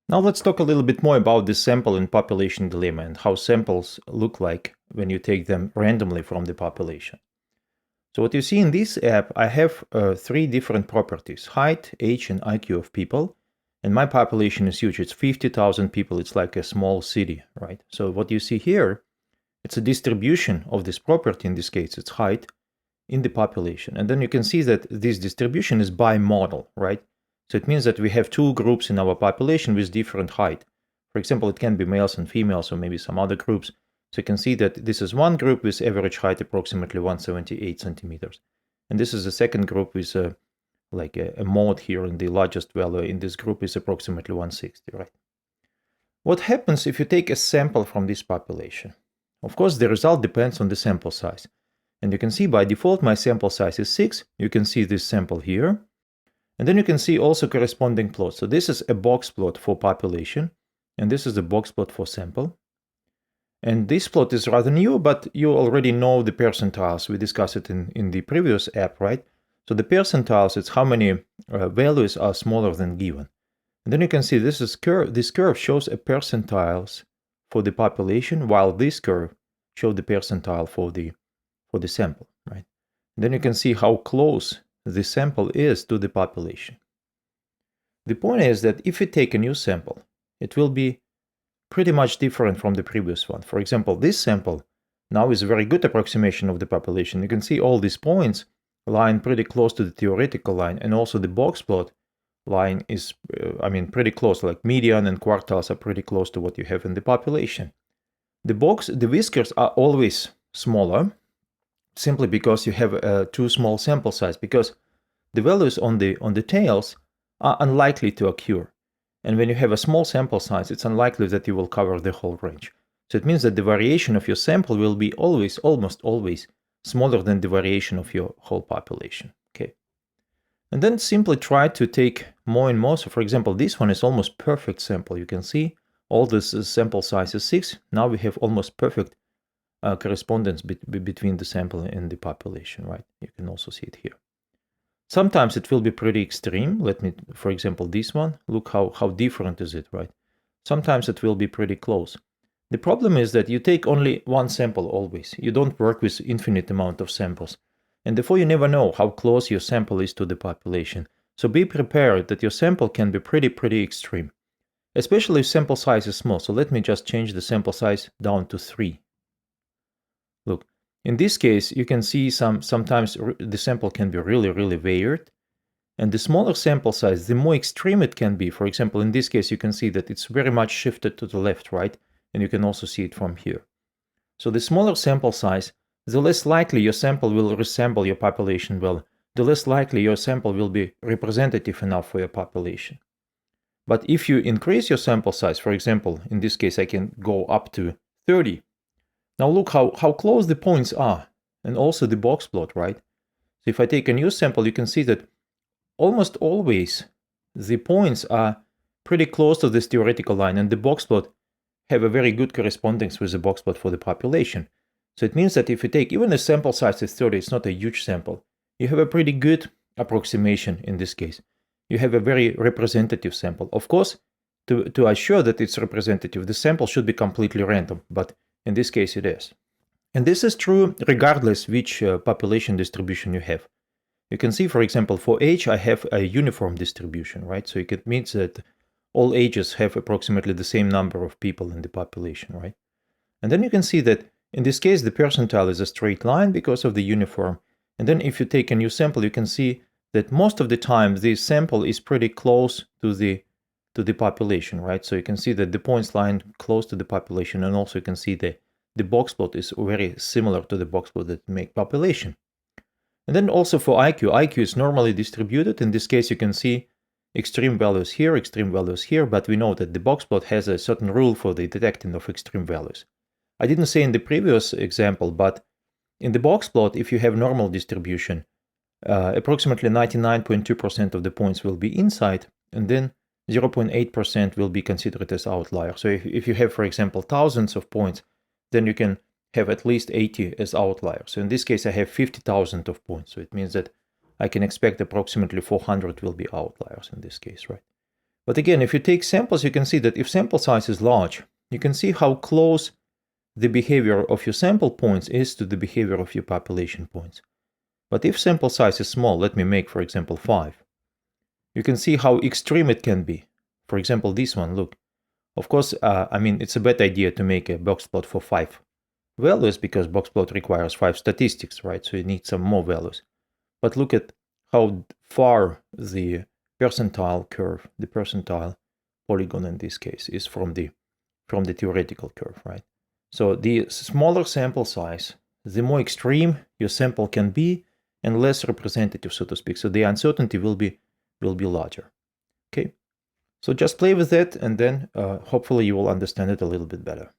Now let's talk a little bit more about the sample and population dilemma and how samples look like when you take them randomly from the population. So what you see in this app, I have three different properties: height, age, and IQ of people. And my population is huge. It's 50,000 people. It's like a small city, right? So what you see here, it's a distribution of this property. In this case, it's height in the population. And then you can see that this distribution is by model, right? So it means that we have two groups in our population with different height. For example, it can be males and females, or maybe some other groups. So you can see that this is one group with average height approximately 178 centimeters. And this is the second group with a mode here, and the largest value in this group is approximately 160, right? What happens if you take a sample from this population? Of course, the result depends on the sample size. And you can see by default my sample size is 6. You can see this sample here. And then you can see also corresponding plots. So this is a box plot for population, and this is a box plot for sample. And this plot is rather new, but you already know the percentiles. We discussed it in the previous app, right? So the percentiles, it's how many values are smaller than given. And then you can see this curve shows a percentiles for the population, while this curve shows the percentile for the sample, right? And then you can see how close the sample is to the population. The point is that if you take a new sample, it will be pretty much different from the previous one. For example, this sample now is a very good approximation of the population. You can see all these points lying pretty close to the theoretical line, and also the box plot line is, pretty close, like median and quartiles are pretty close to what you have in the population. The whiskers are always smaller, simply because you have a too small sample size, because the values on the tails are unlikely to occur. And when you have a small sample size, it's unlikely that you will cover the whole range. So it means that the variation of your sample will be almost always, smaller than the variation of your whole population. Okay. And then simply try to take more and more. So for example, this one is almost perfect sample. You can see all this sample size is 6. Now we have almost perfect correspondence between the sample and the population, right? You can also see it here. Sometimes it will be pretty extreme. For example, this one, look how different is it, right? Sometimes it will be pretty close. The problem is that you take only one sample always. You don't work with infinite amount of samples. And therefore you never know how close your sample is to the population. So be prepared that your sample can be pretty extreme, especially if sample size is small. So let me just change the sample size down to 3. Look, in this case, you can see sometimes the sample can be really weird. And the smaller sample size, the more extreme it can be. For example, in this case, you can see that it's very much shifted to the left, right? And you can also see it from here. So the smaller sample size, the less likely your sample will resemble your population well, the less likely your sample will be representative enough for your population. But if you increase your sample size, for example, in this case, I can go up to 30. Now look how close the points are, and also the box plot, right? So if I take a new sample, you can see that almost always the points are pretty close to this theoretical line, and the box plot have a very good correspondence with the box plot for the population. So it means that if you take even a sample size is 30, it's not a huge sample, you have a pretty good approximation in this case. You have a very representative sample. Of course, to assure that it's representative, the sample should be completely random, but in this case it is. And this is true regardless which population distribution you have. You can see, for example, for age, I have a uniform distribution, right? So it means that all ages have approximately the same number of people in the population, right? And then you can see that in this case, the percentile is a straight line because of the uniform. And then if you take a new sample, you can see that most of the time, this sample is pretty close to the population, right? So you can see that the points line close to the population, and also you can see the box plot is very similar to the box plot that make population. And then also for IQ is normally distributed. In this case, you can see extreme values here, but we know that the box plot has a certain rule for the detecting of extreme values. I didn't say in the previous example, but in the box plot, if you have normal distribution, approximately 99.2% of the points will be inside, and then 0.8% will be considered as outlier. So if you have, for example, thousands of points, then you can have at least 80 as outliers. So in this case, I have 50,000 of points. So it means that I can expect approximately 400 will be outliers in this case, right? But again, if you take samples, you can see that if sample size is large, you can see how close the behavior of your sample points is to the behavior of your population points. But if sample size is small, let me make, for example, 5, you can see how extreme it can be. For example, this one, look. Of course, I mean, it's a bad idea to make a box plot for 5 values because box plot requires 5 statistics, right? So you need some more values. But look at how far the percentile curve, the percentile polygon in this case, is from the theoretical curve, right? So the smaller sample size, the more extreme your sample can be and less representative, so to speak. So the uncertainty will be larger. Okay, so just play with that, and then hopefully you will understand it a little bit better.